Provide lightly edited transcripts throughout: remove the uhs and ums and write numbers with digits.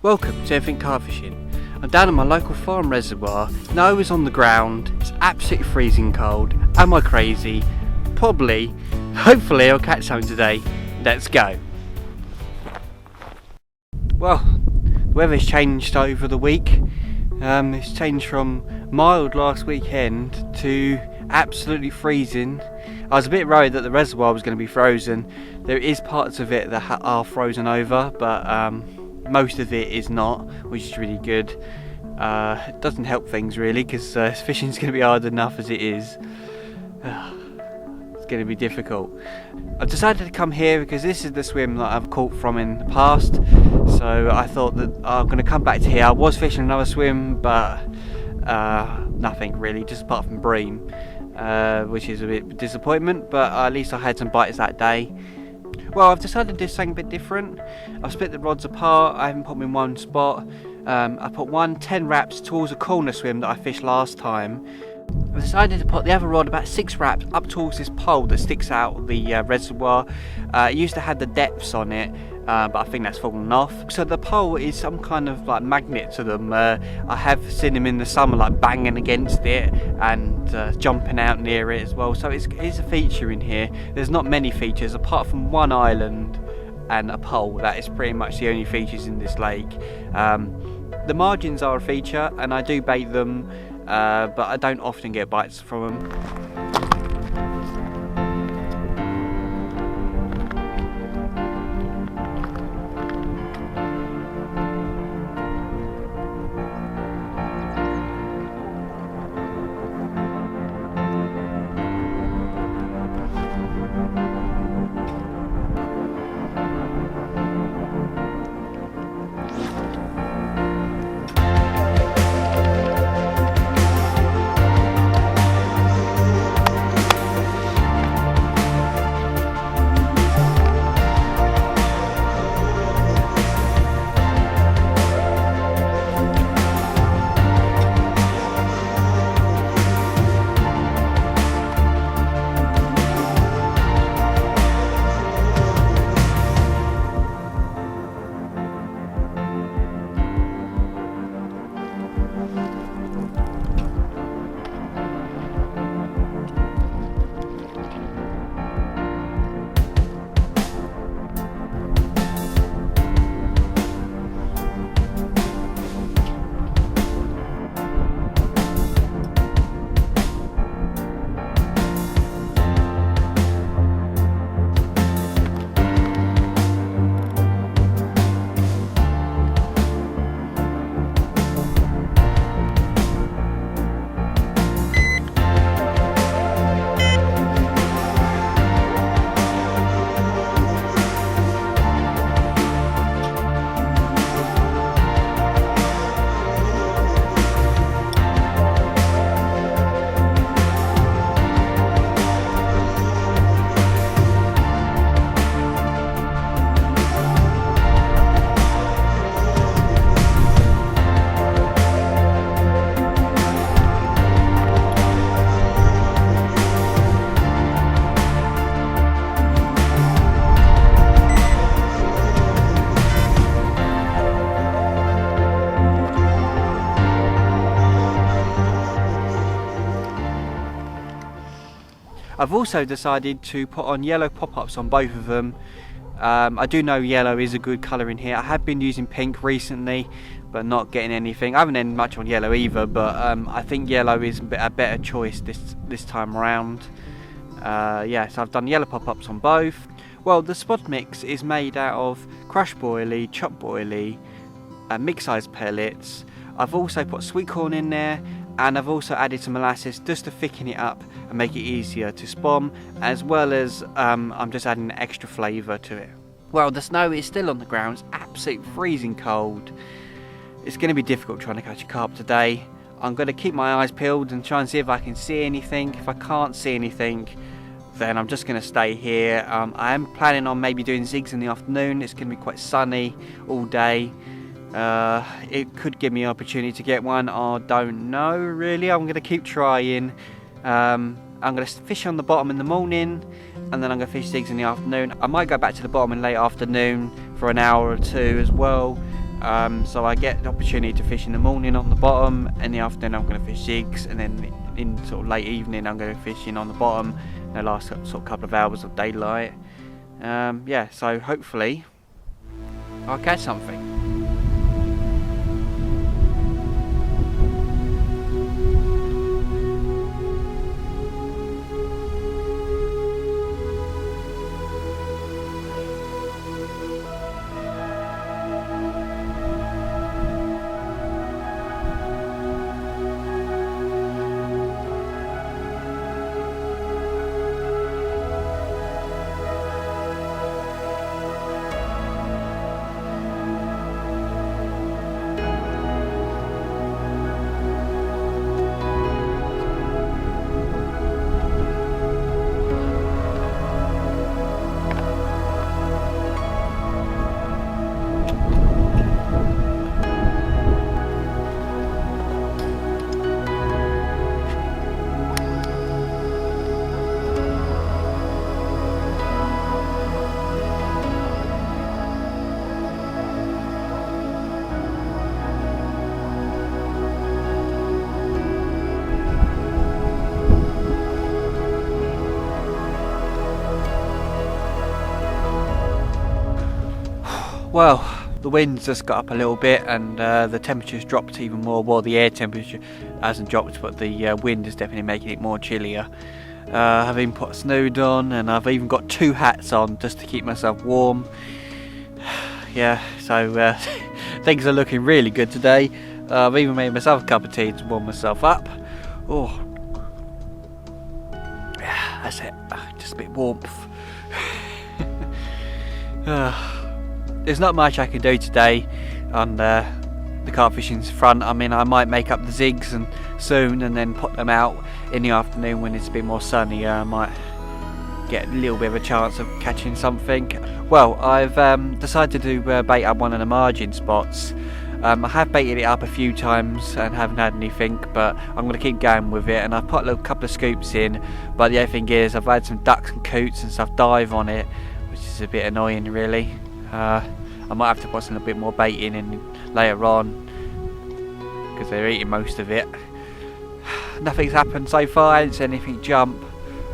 Welcome to Everything Carp Fishing. I'm down at my local farm reservoir. Snow is on the ground, it's absolutely freezing cold. Am I crazy? Probably. Hopefully I'll catch something today. Let's go. Well, the weather's changed over the week. It's changed from mild last weekend to absolutely freezing. I was a bit worried that the reservoir was going to be frozen. There is parts of it that are frozen over, but most of it is not, which is really good. It doesn't help things really, because fishing's going to be hard enough as it is. It's going to be difficult. I've decided to come here because this is the swim that I've caught from in the past, so I thought that I'm going to come back to here. I was fishing another swim, but nothing really, just apart from bream, which is a bit of a disappointment, but at least I had some bites that day. Well, I've decided to do something a bit different. I've split the rods apart. I haven't put them in one spot. I put one 10 wraps towards a corner swim that I fished last time. I've decided to put the other rod about 6 wraps up towards this pole that sticks out of the reservoir. It used to have the depths on it, but I think that's fallen off. So the pole is some kind of like magnet to them. I have seen them in the summer like banging against it and jumping out near it as well. So it's a feature in here. There's not many features apart from one island and a pole. That is pretty much the only features in this lake. The margins are a feature and I do bait them, but I don't often get bites from them. I've also decided to put on yellow pop-ups on both of them. I do know yellow is a good colour in here. I have been using pink recently, but not getting anything. I haven't ended much on yellow either, but I think yellow is a better choice this time around. Yeah, so I've done yellow pop-ups on both. Well, the spot mix is made out of crushed boilie, chopped boilie, mixed-size pellets. I've also put sweet corn in there, and I've also added some molasses just to thicken it up and make it easier to spom, as well as I'm just adding extra flavour to it. Well, the snow is still on the ground, it's absolutely freezing cold. It's going to be difficult trying to catch a carp today. I'm going to keep my eyes peeled and try and see if I can see anything. If I can't see anything, then I'm just going to stay here. I am planning on maybe doing zigs in the afternoon. It's going to be quite sunny all day. It could give me an opportunity to get one, I don't know really. I'm going to keep trying. I'm going to fish on the bottom in the morning, and then I'm going to fish zigs in the afternoon. I might go back to the bottom in late afternoon for an hour or two as well. So I get the opportunity to fish in the morning on the bottom, in the afternoon I'm going to fish jigs, and then in sort of late evening I'm going to fish in on the bottom the last sort of couple of hours of daylight. Yeah, so hopefully I'll catch something. Well, the wind's just got up a little bit, and the temperature's dropped even more. Well, the air temperature hasn't dropped, but the wind is definitely making it more chillier. I've even put a snood on, and I've even got 2 hats on just to keep myself warm. Yeah, so things are looking really good today. I've even made myself a cup of tea to warm myself up. Oh, yeah, that's it. Just a bit of warmth. There's not much I can do today on the carp fishing front. I mean, I might make up the zigs and soon, and then put them out in the afternoon when it's a bit more sunny. I might get a little bit of a chance of catching something. Well, I've decided to bait up one of the margin spots. I have baited it up a few times and haven't had anything, but I'm going to keep going with it, and I've put a couple of scoops in, but the only thing is I've had some ducks and coots and stuff dive on it, which is a bit annoying really. I might have to put some a bit more bait in later on, because they're eating most of it. Nothing's happened so far. I haven't seen anything jump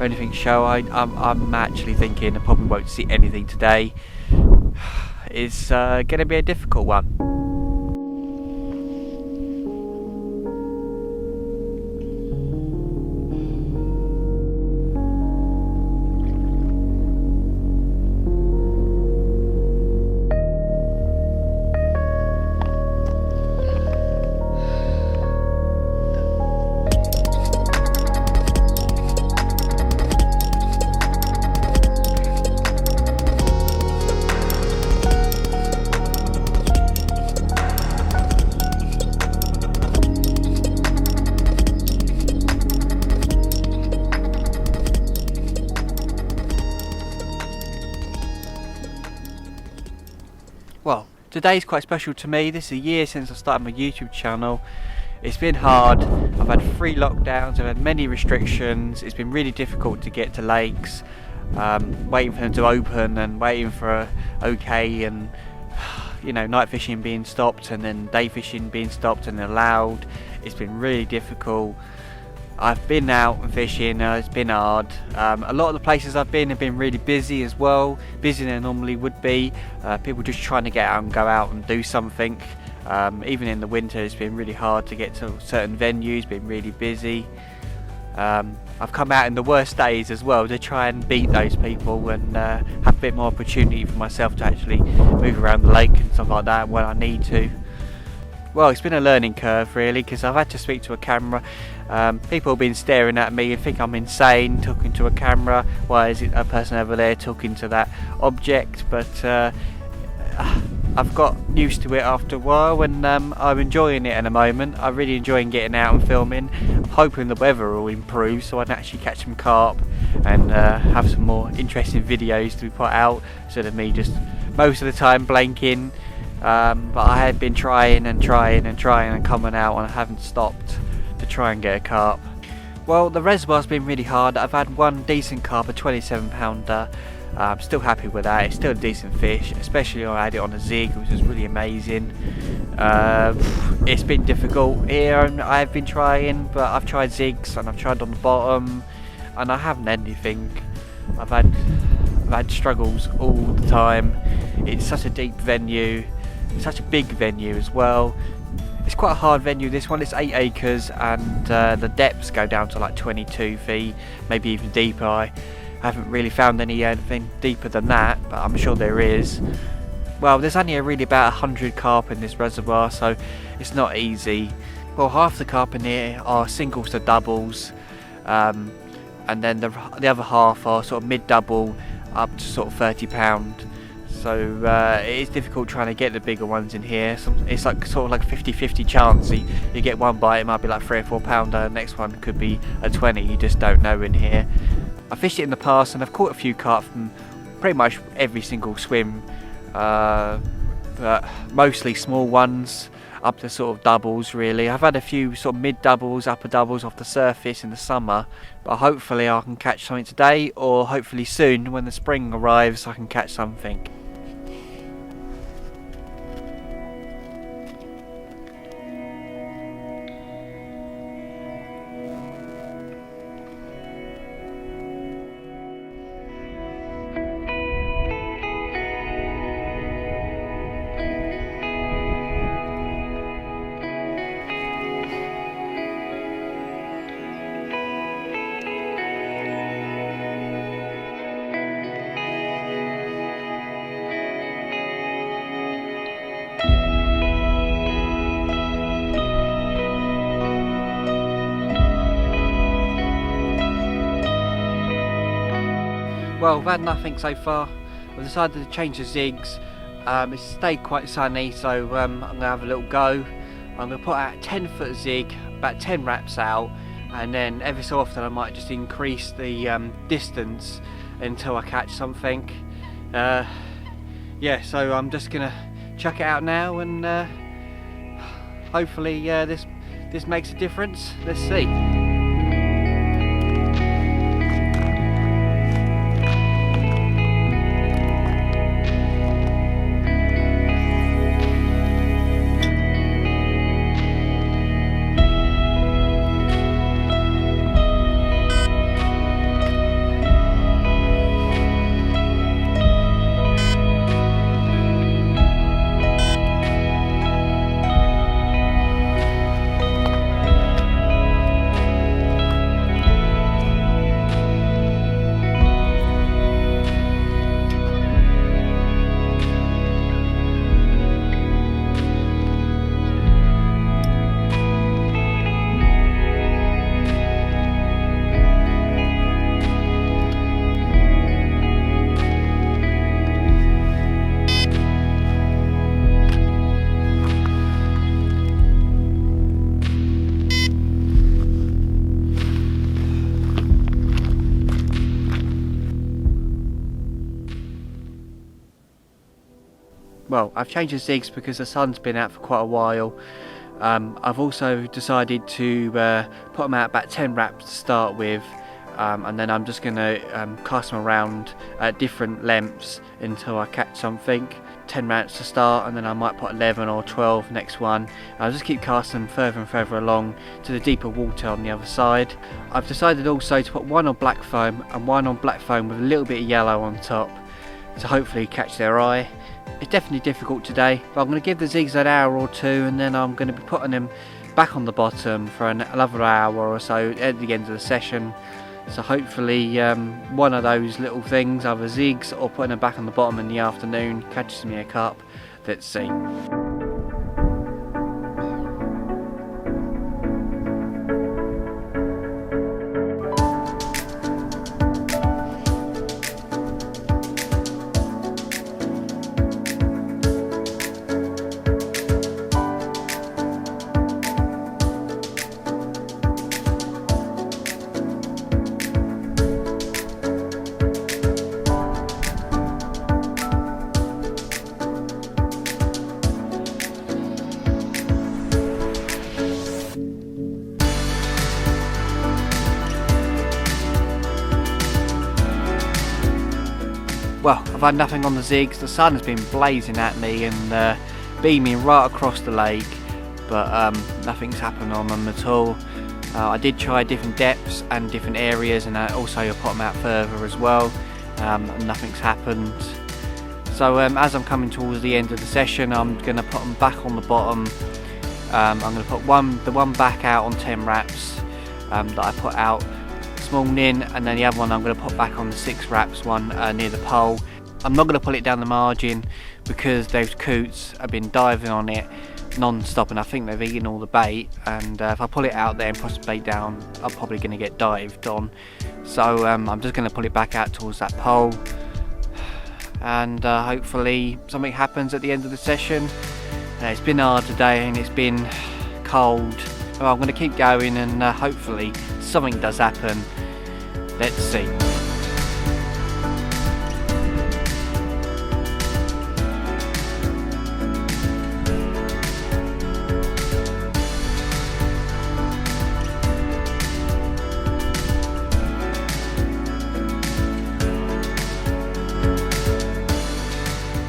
or anything show. I'm actually thinking I probably won't see anything today. It's going to be a difficult one. Well, today's quite special to me. This is a year since I started my YouTube channel. It's been hard. I've had 3 lockdowns, I've had many restrictions. It's been really difficult to get to lakes, waiting for them to open and waiting for okay, and you know, night fishing being stopped and then day fishing being stopped and allowed. It's been really difficult. I've been out and fishing, it's been hard. A lot of the places I've been have been really busy as well, busier than normally would be. People just trying to get out and go out and do something. Even in the winter it's been really hard to get to certain venues, been really busy. I've come out in the worst days as well to try and beat those people and have a bit more opportunity for myself to actually move around the lake and stuff like that when I need to. Well, it's been a learning curve really, because I've had to speak to a camera. People have been staring at me and think I'm insane talking to a camera. Why is it a person over there talking to that object? But I've got used to it after a while, and I'm enjoying it at the moment. I'm really enjoying getting out and filming. I'm hoping the weather will improve so I can actually catch some carp and have some more interesting videos to be put out, instead of me just most of the time blanking. But I had been trying and coming out, and I haven't stopped to try and get a carp. Well, the reservoir's been really hard. I've had one decent carp, a 27 pounder. I'm still happy with that. It's still a decent fish, especially when I had it on a zig, which was really amazing. It's been difficult here, and I've been trying, but I've tried zigs and I've tried on the bottom, and I haven't had anything. I've had struggles all the time. It's such a deep venue, such a big venue as well. It's quite a hard venue, this one. It's 8 acres, and the depths go down to like 22 feet, maybe even deeper. I haven't really found anything deeper than that, but I'm sure there is. Well, there's only really about 100 carp in this reservoir, so it's not easy. Well, half the carp in here are singles to doubles, and then the other half are sort of mid-double up to sort of £30. So it is difficult trying to get the bigger ones in here. It's like sort of like a 50-50 chance. You get one bite, it might be like £3 or £4. The next one could be a 20. You just don't know in here. I fished it in the past, and I've caught a few carp from pretty much every single swim, but mostly small ones up to sort of doubles really. I've had a few sort of mid doubles, upper doubles off the surface in the summer, but hopefully I can catch something today, or hopefully soon when the spring arrives I can catch something. Well, I've had nothing so far. I've decided to change the zigs. It's stayed quite sunny, so I'm going to have a little go. I'm going to put out a 10-foot zig, about 10 wraps out, and then every so often I might just increase the distance until I catch something. Yeah, so I'm just going to chuck it out now, and hopefully this makes a difference. Let's see. Well, I've changed the zigs because the sun's been out for quite a while. I've also decided to put them out about 10 wraps to start with, and then I'm just going to cast them around at different lengths until I catch something. 10 wraps to start, and then I might put 11 or 12 next one. I'll just keep casting them further and further along to the deeper water on the other side. I've decided also to put one on black foam and one on black foam with a little bit of yellow on top to hopefully catch their eye. It's definitely difficult today, but I'm going to give the zigs an hour or two, and then I'm going to be putting them back on the bottom for another hour or so at the end of the session. So hopefully one of those little things, either zigs or putting them back on the bottom in the afternoon, catches me a carp. Let's see. well, I've had nothing on the zigs. The sun has been blazing at me and beaming right across the lake, but nothing's happened on them at all. I did try different depths and different areas, and also I put them out further as well, and nothing's happened. So as I'm coming towards the end of the session, I'm going to put them back on the bottom. I'm going to put the one back out on 10 wraps that I put out this morning, and then the other one I'm going to put back on the 6 wraps one near the pole. I'm not going to pull it down the margin because those coots have been diving on it non-stop, and I think they've eaten all the bait, and if I pull it out there and push the bait down, I'm probably going to get dived on. So I'm just going to pull it back out towards that pole, and hopefully something happens at the end of the session. It's been hard today and it's been cold. Well, I'm going to keep going, and hopefully something does happen. Let's see.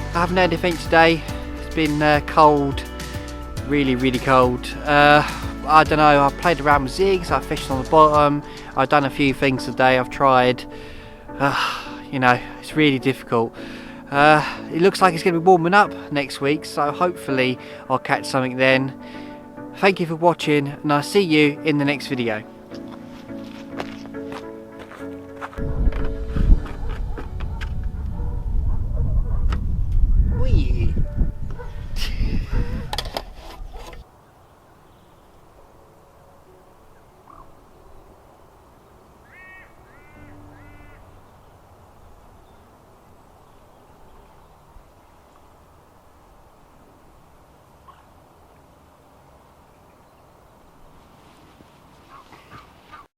I haven't had anything today. It's been cold, really cold. I don't know, I've played around with zigs, I've fished on the bottom, I've done a few things today, I've tried. You know, it's really difficult. It looks like it's going to be warming up next week, so hopefully I'll catch something then. Thank you for watching, and I'll see you in the next video.